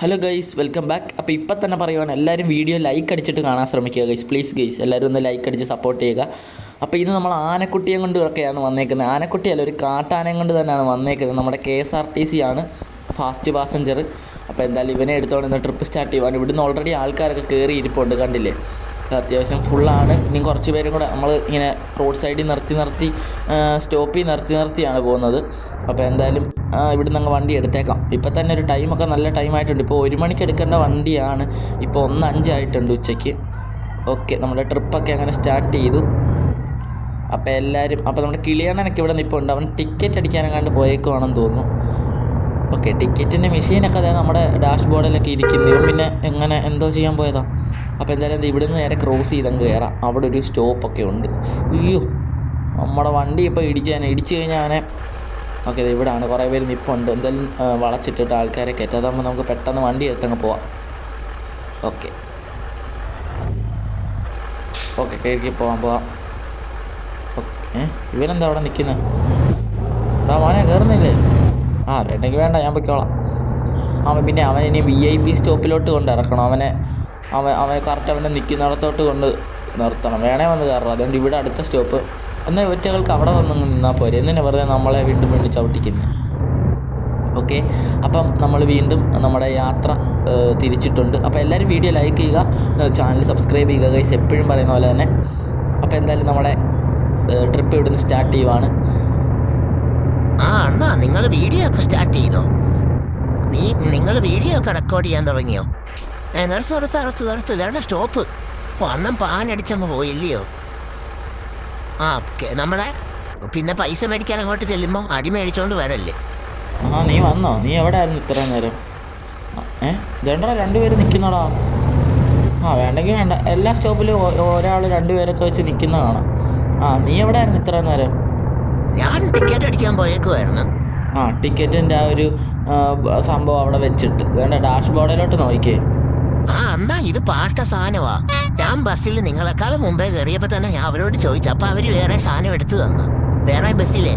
Hello guys, welcome back. അപ്പോൾ ഇപ്പം തന്നെ പറയുവാണ്, എല്ലാവരും വീഡിയോ ലൈക്ക് അടിച്ചിട്ട് കാണാൻ ശ്രമിക്കുക ഗൈസ്. പ്ലീസ് ഗൈസ്, എല്ലാവരും ഒന്ന് ലൈക്ക് അടിച്ച് സപ്പോർട്ട് ചെയ്യുക. അപ്പോൾ ഇത് നമ്മൾ ആനക്കുട്ടിയെ കൊണ്ടൊക്കെയാണ് വന്നേക്കുന്നത്. ആനക്കുട്ടിയല്ല, ഒരു കാട്ടാനയും കൊണ്ട് തന്നെയാണ് വന്നേക്കുന്നത്. നമ്മുടെ KSRTC ആണ് ഫാസ്റ്റ് പാസഞ്ചർ. അപ്പോൾ എന്തായാലും ഇവനെ എടുത്തോണ്ട് ഇന്ന് ട്രിപ്പ് സ്റ്റാർട്ട് ചെയ്യുവാണ്. ഇവിടുന്ന് ഓൾറെഡി ആൾക്കാരൊക്കെ കയറി ഇരിപ്പുണ്ട്, കണ്ടില്ലേ? അത്യാവശ്യം ഫുള്ളാണ്. ഇനി കുറച്ച് പേരും കൂടെ നമ്മൾ ഇങ്ങനെ റോഡ് സൈഡിൽ നിർത്തി സ്റ്റോപ്പിൽ നിർത്തിയാണ് പോകുന്നത്. അപ്പോൾ എന്തായാലും ഇവിടുന്ന് അങ്ങ് വണ്ടി എടുത്തേക്കാം. ഇപ്പം തന്നെ ഒരു ടൈമൊക്കെ നല്ല ടൈമായിട്ടുണ്ട്. ഇപ്പോൾ 1 മണിക്ക് എടുക്കേണ്ട വണ്ടിയാണ്, ഇപ്പോൾ 1:05 ആയിട്ടുണ്ട് ഉച്ചയ്ക്ക്. ഓക്കെ, നമ്മുടെ ട്രിപ്പൊക്കെ അങ്ങനെ സ്റ്റാർട്ട് ചെയ്തു. അപ്പോൾ എല്ലാവരും നമ്മുടെ കിളിയണ്ണനൊക്കെ ഇവിടെ നിൽപ്പുണ്ട്. അവൻ ടിക്കറ്റ് അടിക്കാനെങ്ങാണ്ട് പോയേക്കുവാണെന്ന് തോന്നുന്നു. ഓക്കെ, ടിക്കറ്റിൻ്റെ മെഷീനൊക്കെ അതായത് നമ്മുടെ ഡാഷ് ബോർഡിലൊക്കെ ഇരിക്കുന്നു. ഇവൻ പിന്നെ എങ്ങനെ എന്തോ ചെയ്യാൻ പോയതാണ്. അപ്പോൾ എന്തായാലും ഇവിടുന്ന് നേരെ ക്രോസ് ചെയ്തങ്ങ് കയറാം. അവിടെ ഒരു സ്റ്റോപ്പൊക്കെ ഉണ്ട്. അയ്യോ, നമ്മുടെ വണ്ടി ഇപ്പോൾ ഇടിച്ചു കഴിഞ്ഞാൽ അവനെ. ഓക്കെ, ഇത് ഇവിടെയാണ്, കുറേ പേര് നിൽപ്പുണ്ട്. എന്തായാലും വളച്ചിട്ടിട്ട് ആൾക്കാരെ കയറ്റാം. അതാകുമ്പോൾ നമുക്ക് പെട്ടെന്ന് വണ്ടി എടുത്തങ്ങ് പോവാം. ഓക്കെ കയറി പോവാം. ഓക്കെ, ഇവനെന്താ അവിടെ നിൽക്കുന്നത്? എടാ മോനെ, കയറുന്നില്ലേ? വേണ്ടെങ്കിൽ വേണ്ട, ഞാൻ പൊയ്ക്കോളാം. പിന്നെ അവൻ ഇനി VIP സ്റ്റോപ്പിലോട്ട് കൊണ്ട് ഇറക്കണം. അവനെ കറക്റ്റ് അവനെ നിൽക്കുന്നിടത്തോട്ട് കൊണ്ട് നിർത്തണം. വേണേ വന്ന് കയറണം. അതുകൊണ്ട് ഇവിടെ അടുത്ത സ്റ്റോപ്പ്. എന്നാൽ ഒറ്റകൾക്ക് അവിടെ വന്ന് നിന്നാൽ പോരെ, എന്തിനാ വെറുതെ നമ്മളെ വീണ്ടും ചവിട്ടിക്കുന്നത്. ഓക്കെ, അപ്പം നമ്മൾ വീണ്ടും നമ്മുടെ യാത്ര തിരിച്ചിട്ടുണ്ട്. അപ്പോൾ എല്ലാവരും വീഡിയോ ലൈക്ക് ചെയ്യുക, ചാനൽ സബ്സ്ക്രൈബ് ചെയ്യുക ഗൈസ്, എപ്പോഴും പറയുന്ന പോലെ തന്നെ. അപ്പോൾ എന്തായാലും നമ്മുടെ ട്രിപ്പ് ഇവിടുന്ന് സ്റ്റാർട്ട് ചെയ്യുവാണ്. അണ്ണാ, നിങ്ങൾ വീഡിയോ ഒക്കെ സ്റ്റാർട്ട് ചെയ്തോ? നിങ്ങൾ വീഡിയോ ഒക്കെ റെക്കോർഡ് ചെയ്യാൻ തുടങ്ങിയോ? നിർത്ത് സ്റ്റോപ്പ്. അണ്ണം പാനടിച്ചങ്ങ് പോയില്ലയോ? നമ്മളെ പിന്നെ പൈസ മേടിക്കാൻ അങ്ങോട്ട് ചെല്ലുമ്പോൾ അടി മേടിച്ചോണ്ട് വരല്ലേ? നീ വന്നോ? നീ എവിടെ ആയിരുന്നു ഇത്രയും നേരം? ഇതെണ്ടാ 2 പേര് നിൽക്കുന്നോടാ. വേണ്ടെങ്കിൽ വേണ്ട. എല്ലാ സ്റ്റോപ്പിലും ഒരാൾ 2 പേരൊക്കെ വെച്ച് നിൽക്കുന്ന കാണാം. നീ എവിടെ ആയിരുന്നു ഇത്രയും നേരം? ഞാൻ ടിക്കറ്റ് അടിക്കാൻ പോയേക്കുമായിരുന്നു. ടിക്കറ്റിൻ്റെ ആ ഒരു സംഭവം അവിടെ വെച്ചിട്ട് വേണ്ട, ഡാഷ് ബോർഡിലോട്ട് നോക്കിയേ. അണ്ണാ, ഇത് പാട്ട സാധനമാ. ഞാൻ ബസ്സിൽ നിങ്ങളെക്കാളും മുമ്പേ കയറിയപ്പോൾ തന്നെ ഞാൻ അവരോട് ചോദിച്ചു. അപ്പോൾ അവർ വേറെ സാധനം എടുത്തു തന്നു. വേറെ ബസ്സിലെ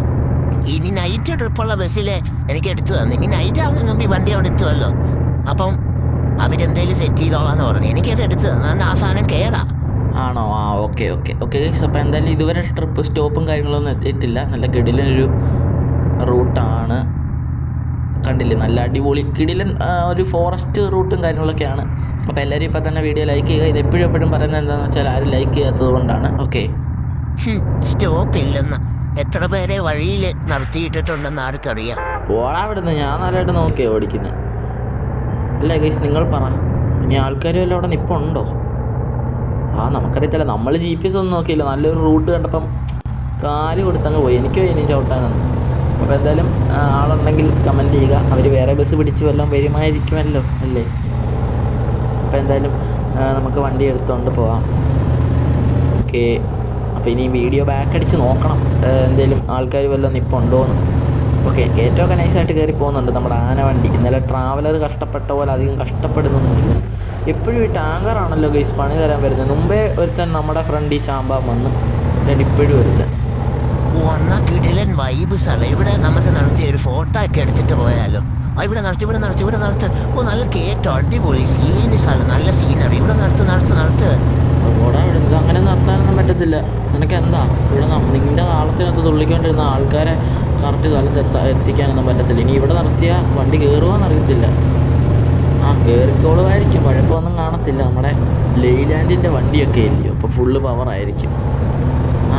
ഇനി നൈറ്റ് ട്രിപ്പുള്ള ബസ്സിലെ എനിക്ക് എടുത്തു തന്നു. ഇനി നൈറ്റ് ആവുന്നതിന് മുമ്പ് ഈ വണ്ടി അവിടെ എത്തുമല്ലോ. അപ്പം അവരെന്തെങ്കിലും സെറ്റ് ചെയ്തോളാന്ന് പറഞ്ഞു. എനിക്കത് എടുത്തു തന്നു. ആ സാധനം കേടാ. ആണോ? ഓക്കെ. അപ്പോൾ എന്തായാലും ഇതുവരെ ട്രിപ്പ് സ്റ്റോപ്പും കാര്യങ്ങളൊന്നും എത്തിയിട്ടില്ല. നല്ല കിടിലനൊരു റൂട്ടാണ്, കണ്ടില്ലേ? നല്ല അടിപൊളി കിടിലൻ ഒരു ഫോറസ്റ്റ് റൂട്ടും കാര്യങ്ങളൊക്കെയാണ്. അപ്പോൾ എല്ലാവരും ഇപ്പം തന്നെ വീഡിയോ ലൈക്ക് ചെയ്യുക. ഇത് എപ്പോഴും പറയുന്നത് എന്താണെന്ന് വെച്ചാൽ ആരും ലൈക്ക് ചെയ്യാത്തത് കൊണ്ടാണ്. ഓക്കെ, സ്റ്റോപ്പില്ലെന്ന് എത്ര പേരെ വഴിയിൽ നിർത്തിയിട്ടിട്ടുണ്ടെന്ന് ആർക്കറിയാം. പോടാ ഇവിടുന്ന്, ഞാൻ നല്ലതായിട്ട് നോക്കിയാ ഓടിക്കുന്നത്. അല്ലേ ഗൈസ്, നിങ്ങൾ പറ, ഇനി ആൾക്കാരും എല്ലാം അവിടെ നിൽപ്പുണ്ടോ? നമുക്കറിയത്തില്ല. നമ്മൾ GPS ഒന്നും നോക്കിയില്ല. നല്ലൊരു റൂട്ട് കണ്ടപ്പം കാല് കൊടുത്തങ്ങ് പോയി. എനിക്ക് ഇനി ചവിട്ടാനൊന്നും. അപ്പോൾ എന്തായാലും ആളുണ്ടെങ്കിൽ കമൻറ്റ് ചെയ്യുക. അവർ വേറെ ബസ് പിടിച്ച് വല്ലതും വരുമായിരിക്കുമല്ലോ അല്ലേ? അപ്പോൾ എന്തായാലും നമുക്ക് വണ്ടി എടുത്തുകൊണ്ട് പോവാം. ഓക്കെ, അപ്പോൾ ഇനി വീഡിയോ ബാക്ക് അടിച്ച് നോക്കണം എന്തെങ്കിലും ആൾക്കാർ വല്ലതും നിൽപ്പുണ്ടോയെന്ന്. ഓക്കെ, കയറ്റമൊക്കെ നൈസായിട്ട് കയറി പോകുന്നുണ്ട് നമ്മുടെ ആന വണ്ടി. ഇന്നലെ ട്രാവലർ കഷ്ടപ്പെട്ട പോലെ അധികം കഷ്ടപ്പെടുന്നൊന്നുമില്ല. എപ്പോഴും ഈ ടാങ്കറാണല്ലോ ഗൈസ് പണി തരാൻ വരുന്നത്. മുമ്പേ ഒരുത്തൻ നമ്മുടെ ഫ്രണ്ടിൽ ചാമ്പാൻ വന്ന്, ഇപ്പോഴും ഒരുത്തൻ. കിടിലൻ വൈബ് സ്ഥലം. ഇവിടെ നമുക്ക് നിർത്തി ഒരു ഫോട്ടോ ഒക്കെ എടുത്തിട്ട് പോയാലോ? ഇവിടെ നിർത്ത്. നല്ല കേട്ടോ, അടിപൊളി സീന് സ്ഥലം, നല്ല സീനറി. ഇവിടെ നിർത്ത്. ഇത് അങ്ങനെ നിർത്താനൊന്നും പറ്റത്തില്ല. നിനക്ക് എന്താ ഇവിടെ നിൻ്റെ താളത്തിനകത്ത് തുള്ളിക്കൊണ്ടിരുന്ന ആൾക്കാരെ കറക്റ്റ് സ്ഥലത്ത് എത്തിക്കാനൊന്നും പറ്റത്തില്ല. ഇനി ഇവിടെ നിർത്തിയാൽ വണ്ടി കയറുമോയെന്നറിയത്തില്ല. കയറിക്കോളുമായിരിക്കും, കുഴപ്പമൊന്നും കാണത്തില്ല. നമ്മുടെ ലെയ്ലാൻഡിൻ്റെ വണ്ടിയൊക്കെ ഇല്ലയോ, അപ്പോൾ ഫുള്ള് പവറായിരിക്കും.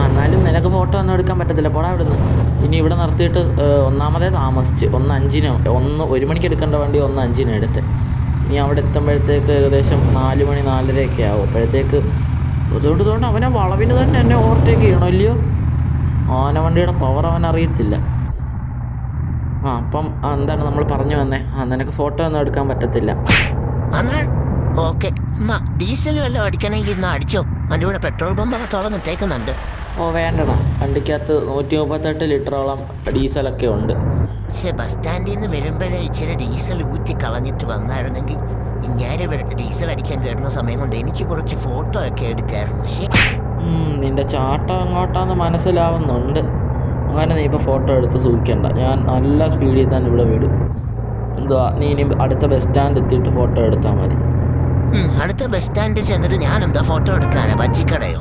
എന്നാലും നിനക്ക് ഫോട്ടോ ഒന്നും എടുക്കാൻ പറ്റത്തില്ല, പോടാ ഇവിടുന്ന്. ഇനി ഇവിടെ നിർത്തിയിട്ട് ഒന്നാമതേ താമസിച്ച് 1 മണിക്ക് എടുക്കേണ്ട വണ്ടി 1:05 എടുത്ത്. ഇനി അവിടെ എത്തുമ്പോഴത്തേക്ക് ഏകദേശം 4 മണി 4:30 ആവും. അപ്പോഴത്തേക്ക് അതുകൊണ്ട് അവനെ വളവിന് തന്നെ എന്നെ ഓവർടേക്ക് ചെയ്യണോ ഇല്ലയോ? ആനവണ്ടിയുടെ പവർ അവനറിയത്തില്ല. അപ്പം എന്താണ് നമ്മൾ പറഞ്ഞു വന്നേ? നിനക്ക് ഫോട്ടോ ഒന്നും എടുക്കാൻ പറ്റത്തില്ല. ഓക്കെ, ഡീസൽ വല്ലതും അടിക്കണമെങ്കിൽ ഇന്ന് അടിച്ചോ. എൻ്റെ കൂടെ പെട്രോൾ പമ്പൊക്കെ തുറന്നിട്ടേക്കുന്നുണ്ട്. വേണ്ടടാ, വണ്ടിക്കകത്ത് 138 ലിറ്ററോളം ഡീസലൊക്കെ ഉണ്ട്. പക്ഷേ ബസ് സ്റ്റാൻഡിൽ നിന്ന് വരുമ്പോഴേ ഇച്ചിരി ഡീസൽ ഊറ്റി കളഞ്ഞിട്ട് വന്നായിരുന്നെങ്കിൽ ഞാൻ ഡീസൽ അടിക്കാൻ കയറുന്ന സമയം കൊണ്ട് എനിക്ക് കുറച്ച് ഫോട്ടോ ഒക്കെ എടുക്കായിരുന്നു. നിന്റെ ചാട്ടം എങ്ങോട്ടാന്ന് മനസ്സിലാവുന്നുണ്ട്. അങ്ങനെ നീ ഇപ്പോൾ ഫോട്ടോ എടുത്ത് സൂക്ഷിക്കണ്ട. ഞാൻ നല്ല സ്പീഡിൽ തന്നെ ഇവിടെ വിടും. എന്തുവാ, നീ ഇനി അടുത്ത ബസ് സ്റ്റാൻഡ് എത്തിയിട്ട് ഫോട്ടോ എടുത്താൽ മതി. അടുത്ത ബസ് സ്റ്റാൻഡിൽ ചെന്നിട്ട് ഞാൻ എന്താ ഫോട്ടോ എടുക്കാനാ? ബജ്ജിക്കടയോ?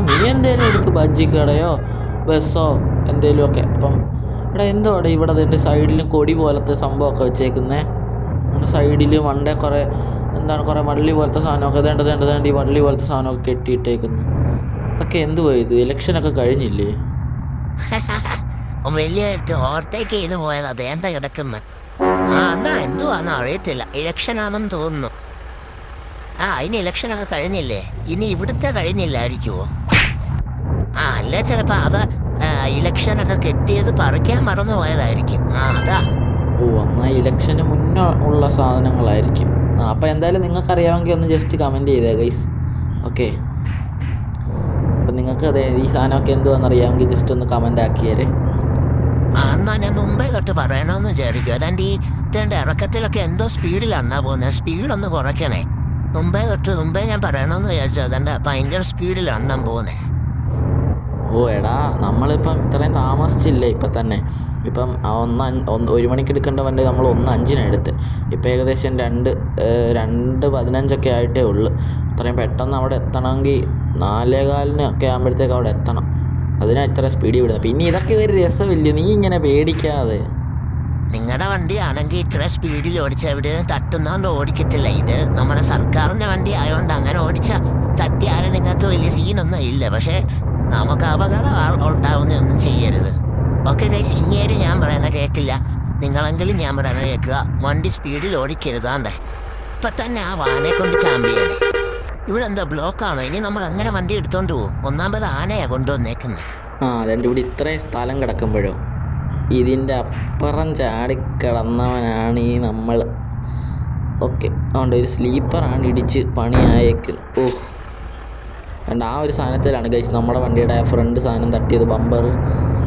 നീ എന്തേലും എടുക്ക്, ബജ്ജിക്കടയോ ബസ്സോ എന്തേലും ഒക്കെ. അപ്പം എന്തോടെ ഇവിടെ അതിൻ്റെ സൈഡിലും കൊടി പോലത്തെ സംഭവമൊക്കെ വെച്ചേക്കുന്നേ. സൈഡിൽ വണ്ടേ കുറേ കുറേ വള്ളി പോലത്തെ സാധനമൊക്കെ വേണ്ട ഈ വള്ളി പോലത്തെ സാധനമൊക്കെ കെട്ടിയിട്ടേക്കുന്നു. അതൊക്കെ എന്തുവാ ഇത്? ഇലക്ഷനൊക്കെ കഴിഞ്ഞില്ലേ? വലിയായിട്ട് ഓവർടേക്ക് ചെയ്ത് പോയത് അതേണ്ട കിടക്കുന്ന. എന്നാ എന്തുവാന്ന് അറിയത്തില്ല. ഇലക്ഷനാണെന്ന് തോന്നുന്നു. അതിന് ഇലക്ഷനൊക്കെ കഴിഞ്ഞില്ലേ? ഇനി ഇവിടുത്തെ കഴിഞ്ഞില്ലായിരിക്കുമോ? അല്ല, ചിലപ്പോൾ അത് ഇലക്ഷനൊക്കെ കെട്ടിയത് പറിക്കാൻ മറന്നു പോയതായിരിക്കും. അതാ. എന്നാൽ ഇലക്ഷന് മുന്നേ ഉള്ള സാധനങ്ങളായിരിക്കും. അപ്പോൾ എന്തായാലും നിങ്ങൾക്കറിയാമെങ്കിൽ ഒന്ന് ജസ്റ്റ് കമൻറ്റ് ചെയ്തേ ഗൈസ്. ഓക്കെ, അപ്പം നിങ്ങൾക്ക് അതെ ഈ സാധനമൊക്കെ എന്തുവാണെന്നറിയാമെങ്കിൽ ജസ്റ്റ് ഒന്ന് കമൻ്റ് ആക്കിയേരെ. എന്നാ ഞാൻ മുമ്പേ തൊട്ട് പറയണമെന്ന് വിചാരിക്കും. അതാണ്ട് ഈ ഇതിൻ്റെ ഇറക്കത്തിലൊക്കെ എന്തോ സ്പീഡിലാണ് പോകുന്നത്. സ്പീഡൊന്ന് കുറയ്ക്കണേ. മുമ്പേ ഞാൻ പറയണമെന്ന് വിചാരിച്ചു. അതെൻ്റെ ഭയങ്കര സ്പീഡിലാണ് പോകുന്നത്. എടാ, നമ്മളിപ്പം ഇത്രയും താമസിച്ചില്ലേ ഇപ്പം തന്നെ. ഇപ്പം 1 മണിക്ക് എടുക്കേണ്ട വണ്ടി നമ്മൾ 1:05 എടുത്ത്. ഇപ്പം ഏകദേശം 2:15 ആയിട്ടേ ഉള്ളൂ. അത്രയും പെട്ടെന്ന് അവിടെ എത്തണമെങ്കിൽ 4:15 ആകുമ്പോഴത്തേക്ക് അവിടെ എത്തണം. അതിനാ ഇത്ര സ്പീഡിൽ വിടുന്നത്. പിന്നെ ഇതൊക്കെ ഒരു രസമില്ല, നീ ഇങ്ങനെ പേടിക്കാതെ. നിങ്ങളുടെ വണ്ടിയാണെങ്കിൽ ഇത്ര സ്പീഡിൽ ഓടിച്ച എവിടെയും തട്ടുന്നതുകൊണ്ട് ഓടിക്കത്തില്ല. ഇത് നമ്മുടെ സർക്കാരിൻ്റെ വണ്ടി ആയതുകൊണ്ട് അങ്ങനെ ഓടിച്ചാൽ തട്ടിയാലും നിങ്ങൾക്ക് വലിയ സീനൊന്നും ഇല്ല. പക്ഷേ നമുക്ക് അപകടം ഉണ്ടാവുന്നൊന്നും ചെയ്യരുത്. ഓക്കെ ഗൈസ്, ഇങ്ങേര് ഞാൻ പറയുന്ന കേൾക്കില്ല. നിങ്ങളെങ്കിലും ഞാൻ പറയുന്നത് കേൾക്കുക. വണ്ടി സ്പീഡിൽ ഓടിക്കരുതാണ്ടേ. ഇപ്പം തന്നെ ആ വാനെ കൊണ്ട് ചാമ്പിയാണ്. ഇവിടെ എന്താ ബ്ലോക്കാണോ? ഇനി നമ്മൾ അങ്ങനെ വണ്ടി എടുത്തോണ്ട് പോകും. ഒന്നാമത് ആനയാണ് കൊണ്ടുവന്നേക്കുന്നത്. അതുകൊണ്ട് ഇവിടെ ഇത്രയും സ്ഥലം കിടക്കുമ്പോഴോ ഇതിൻ്റെ അപ്പുറം ചാടിക്കിടന്നവനാണ് ഈ നമ്മൾ. ഓക്കെ, അതുകൊണ്ട് ഒരു സ്ലീപ്പറാണ് ഇടിച്ച് പണിയായേക്കുന്നത്. ആ ഒരു സാധനത്തിലാണ് ഗൈസ് നമ്മുടെ വണ്ടിയുടെ ഫ്രണ്ട് സാധനം തട്ടിയത്, ബമ്പർ.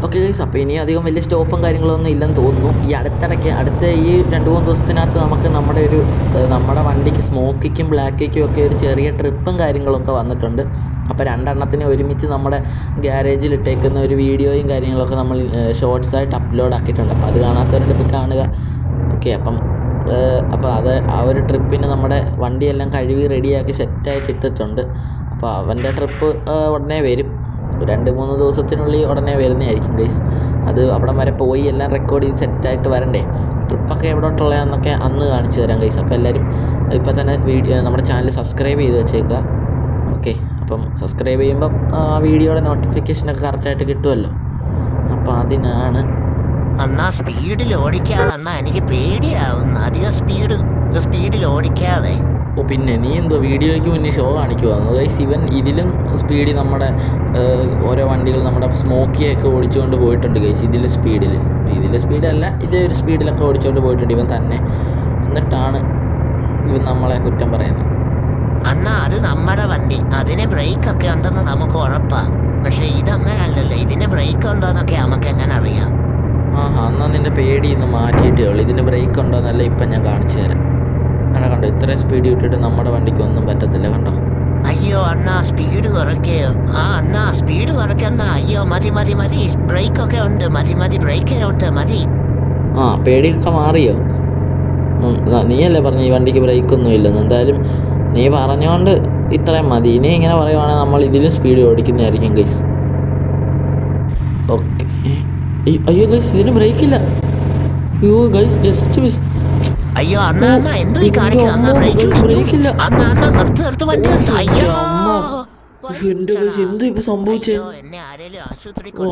ഓക്കെ ഗൈസ്, അപ്പോൾ ഇനി അധികം വലിയ സ്റ്റോപ്പും കാര്യങ്ങളൊന്നും ഇല്ലെന്ന് തോന്നുന്നു. ഈ അടുത്ത ഈ 2-3 ദിവസത്തിനകത്ത് നമുക്ക് നമ്മുടെ വണ്ടിക്ക് സ്മോക്കിക്കും ബ്ലാക്കിക്കും ഒക്കെ ഒരു ചെറിയ ട്രിപ്പും കാര്യങ്ങളൊക്കെ വന്നിട്ടുണ്ട്. അപ്പോൾ 2 എണ്ണത്തിന് ഒരുമിച്ച് നമ്മുടെ ഗ്യാരേജിൽ ഇട്ടേക്കുന്ന ഒരു വീഡിയോയും കാര്യങ്ങളൊക്കെ നമ്മൾ ഷോർട്സായിട്ട് അപ്ലോഡ് ആക്കിയിട്ടുണ്ട്. അപ്പോൾ അത് കാണാത്തവരുടെ ഇപ്പോൾ കാണുക. ഓക്കെ, അപ്പോൾ അത് ആ ഒരു ട്രിപ്പിന് നമ്മുടെ വണ്ടിയെല്ലാം കഴുകി റെഡിയാക്കി സെറ്റായിട്ട് ഇട്ടിട്ടുണ്ട്. അപ്പോൾ അവൻ്റെ ട്രിപ്പ് ഉടനെ വരും. 2-3 ദിവസത്തിനുള്ളിൽ ഉടനെ വരുന്നതായിരിക്കും ഗൈസ്. അത് അവിടെ വരെ പോയി എല്ലാം റെക്കോർഡ് ചെയ്ത് സെറ്റായിട്ട് വരണ്ടേ. ട്രിപ്പൊക്കെ എവിടോട്ടുള്ളതെന്നൊക്കെ അന്ന് കാണിച്ചു തരാം ഗൈസ്. അപ്പോൾ എല്ലാവരും ഇപ്പോൾ തന്നെ നമ്മുടെ ചാനൽ സബ്സ്ക്രൈബ് ചെയ്ത് വെച്ചേക്കുക. ഓക്കെ, അപ്പം സബ്സ്ക്രൈബ് ചെയ്യുമ്പം ആ വീഡിയോയുടെ നോട്ടിഫിക്കേഷനൊക്കെ കറക്റ്റായിട്ട് കിട്ടുമല്ലോ. അപ്പോൾ അതിനാണ്. എന്നാ സ്പീഡിൽ ഓടിക്കാതെ എനിക്ക് പേടിയാവുന്നു. അധികം സ്പീഡിൽ ഓടിക്കാതെ. പിന്നെ നീ എന്തോ വീഡിയോയ്ക്ക് മുന്നേ ഷോ കാണിക്കുവായിരുന്നു ഗൈസ്. ഇവൻ ഇതിലും സ്പീഡിൽ നമ്മുടെ ഓരോ വണ്ടികൾ നമ്മുടെ സ്മോക്കിയൊക്കെ ഓടിച്ചുകൊണ്ട് പോയിട്ടുണ്ട് ഗൈസ്. ഇതിൽ സ്പീഡല്ല, ഇതേ ഒരു സ്പീഡിലൊക്കെ ഓടിച്ചുകൊണ്ട് പോയിട്ടുണ്ട് ഇവൻ തന്നെ. എന്നിട്ടാണ് ഇവൻ നമ്മളെ കുറ്റം പറയുന്നത്. അത് നമ്മുടെ വണ്ടി, അതിന് ബ്രേക്കൊക്കെ ഉണ്ടെന്ന് നമുക്ക് ഉറപ്പാണ്. പക്ഷെ ഇതങ്ങനല്ലല്ലോ. ഇതിന് ബ്രേക്ക് ഉണ്ടോയെന്നൊക്കെ നമുക്ക് എങ്ങനെ അറിയാം? എന്നാൽ നിൻ്റെ പേടി ഇന്ന് മാറ്റിയിട്ടേ ഉള്ളൂ. ഇതിന് ബ്രേക്ക് ഉണ്ടോയെന്നല്ല ഇപ്പം ഞാൻ കാണിച്ചു തരാം. അങ്ങനെ കണ്ടോ, ഇത്രയും സ്പീഡ് വിട്ടിട്ട് നമ്മുടെ വണ്ടിക്ക് ഒന്നും പറ്റത്തില്ല. കണ്ടോ? അയ്യോ സ്പീഡ് കുറയ്ക്കയോ? സ്പീഡ് കുറയ്ക്കണ്ട. അയ്യോ മതി, ബ്രേക്കൊക്കെ ഉണ്ട്. മതി, ബ്രേക്കിലോട്ട് മതി. പേടിയൊക്കെ മാറിയോ? നീയല്ലേ പറഞ്ഞ ഈ വണ്ടിക്ക് ബ്രേക്കൊന്നും ഇല്ലെന്ന്. എന്തായാലും നീ പറഞ്ഞുകൊണ്ട് ഇത്രയും മതി. ഇനി ഇങ്ങനെ പറയുവാണെങ്കിൽ നമ്മൾ ഇതിലും സ്പീഡ് ഓടിക്കുന്നതായിരിക്കും ഗൈസ്. ഓക്കെ, അയ്യോ ഗൈസ്, ഇതിന് ബ്രേക്കില്ല. അയ്യോ ഗൈസ്, ജസ്റ്റ് മിസ്. അയ്യോ എന്തോ ബ്രേക്കില്ല. എന്തോ ഇപ്പൊ സംഭവിച്ചേ?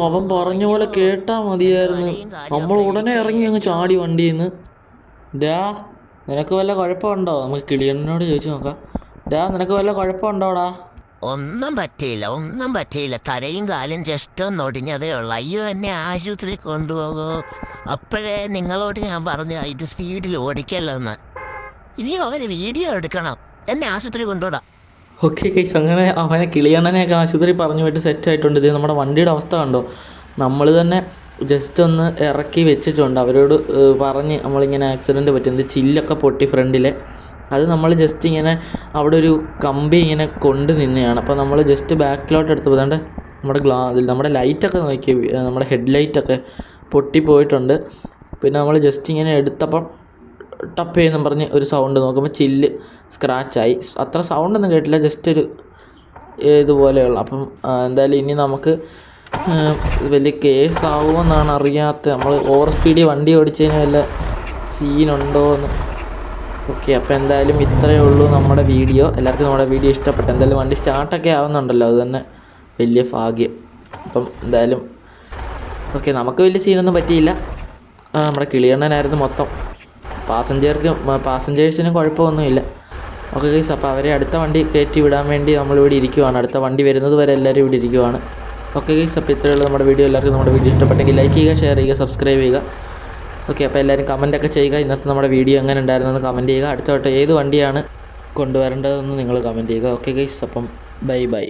അവൻ പറഞ്ഞ പോലെ കേട്ടാ മതിയായിരുന്നു. നമ്മൾ ഉടനെ ഇറങ്ങി അങ്ങ് ചാടി വണ്ടിയിൽ നിന്ന്. നിനക്ക് വല്ല കുഴപ്പമുണ്ടോ? നമുക്ക് കിളിയണ്ണനോട് ചോദിച്ചു നോക്കാം. നിനക്ക് വല്ല കുഴപ്പമുണ്ടോടാ? ഒന്നും പറ്റിയില്ല. തലയും കാലും ജസ്റ്റ് ഒന്ന് ഒടിഞ്ഞതേ ഉള്ളൂ. അയ്യോ, എന്നെ ആശുപത്രി കൊണ്ടുപോകൂ. അപ്പോഴേ നിങ്ങളോട് ഞാൻ പറഞ്ഞു ഇത് സ്പീഡിൽ ഓടിക്കല്ലെന്ന്. ഇനി അവന് വീഡിയോ എടുക്കണം. എന്നെ ആശുപത്രി കൊണ്ടുപോടാം. ഓക്കെ ഗൈസ്, അങ്ങനെ അവനെ കിളിയണ്ണനെയൊക്കെ ആശുപത്രി പറഞ്ഞു പോയിട്ട് സെറ്റായിട്ടുണ്ട്. ഇത് നമ്മുടെ വണ്ടിയുടെ അവസ്ഥ കണ്ടോ? നമ്മൾ തന്നെ ജസ്റ്റ് ഒന്ന് ഇറക്കി വെച്ചിട്ടുണ്ട്. അവരോട് പറഞ്ഞ് നമ്മളിങ്ങനെ ആക്സിഡൻറ്റ് പറ്റുന്നത് ചില്ലൊക്കെ പൊട്ടി ഫ്രണ്ടിലെ. അത് നമ്മൾ ജസ്റ്റ് ഇങ്ങനെ അവിടെ ഒരു കമ്പി ഇങ്ങനെ കൊണ്ട് നിന്നെയാണ്. അപ്പോൾ നമ്മൾ ജസ്റ്റ് ബാക്കിലോട്ട് എടുത്ത് പോകാണ്ട് നമ്മുടെ ലൈറ്റൊക്കെ നോക്കി, നമ്മുടെ ഹെഡ് ലൈറ്റൊക്കെ പൊട്ടിപ്പോയിട്ടുണ്ട്. പിന്നെ നമ്മൾ ജസ്റ്റ് ഇങ്ങനെ എടുത്തപ്പം ടപ്പ് ചെയ്യുന്നു പറഞ്ഞ് ഒരു സൗണ്ട് നോക്കുമ്പോൾ ചില്ല് സ്ക്രാച്ചായി. അത്ര സൗണ്ടൊന്നും കേട്ടില്ല, ജസ്റ്റ് ഒരു ഇതുപോലെയുള്ള. അപ്പം എന്തായാലും ഇനി നമുക്ക് വലിയ കേസാവുമെന്നാണ് അറിയാത്തത്. നമ്മൾ ഓവർ സ്പീഡിൽ വണ്ടി ഓടിച്ചതിന് വല്ല സീനുണ്ടോ എന്ന്. ഓക്കെ, അപ്പോൾ എന്തായാലും ഇത്രയേ ഉള്ളൂ നമ്മുടെ വീഡിയോ. എല്ലാവർക്കും നമ്മുടെ വീഡിയോ ഇഷ്ടപ്പെട്ടു. എന്തായാലും വണ്ടി സ്റ്റാർട്ടൊക്കെ ആവുന്നുണ്ടല്ലോ, അത് തന്നെ വലിയ ഭാഗ്യം. അപ്പം എന്തായാലും ഓക്കെ, നമുക്ക് വലിയ സീനൊന്നും പറ്റിയില്ല. നമ്മുടെ കിളിയണ്ണനായിരുന്നു മൊത്തം. പാസഞ്ചേഴ്സിനും കുഴപ്പമൊന്നുമില്ല. ഓക്കെ ഗൈസ്, അപ്പോൾ അവരെ അടുത്ത വണ്ടി കയറ്റി വിടാൻ വേണ്ടി നമ്മളിവിടെ ഇരിക്കുവാണ്. അടുത്ത വണ്ടി വരുന്നത് വരെ എല്ലാവരും ഇവിടെ ഇരിക്കുവാണ്. ഓക്കെ ഗൈസ്, അപ്പോൾ ഇത്രയുള്ള നമ്മുടെ വീഡിയോ. എല്ലാവർക്കും നമ്മുടെ വീഡിയോ ഇഷ്ടപ്പെട്ടെങ്കിൽ ലൈക്ക് ചെയ്യുക, ഷെയർ ചെയ്യുക, സബ്സ്ക്രൈബ് ചെയ്യുക. ഓക്കെ, അപ്പോൾ എല്ലാവരും കമൻറ്റൊക്കെ ചെയ്യുക. ഇന്നത്തെ നമ്മുടെ വീഡിയോ എങ്ങനെ ഉണ്ടായിരുന്നെന്ന് കമൻറ്റ് ചെയ്യുക. അടുത്ത വട്ടം ഏത് വണ്ടിയാണ് കൊണ്ടുവരേണ്ടതെന്ന് നിങ്ങൾ കമൻറ്റ് ചെയ്യുക. ഓക്കെ ഗൈസ്, അപ്പം ബൈ.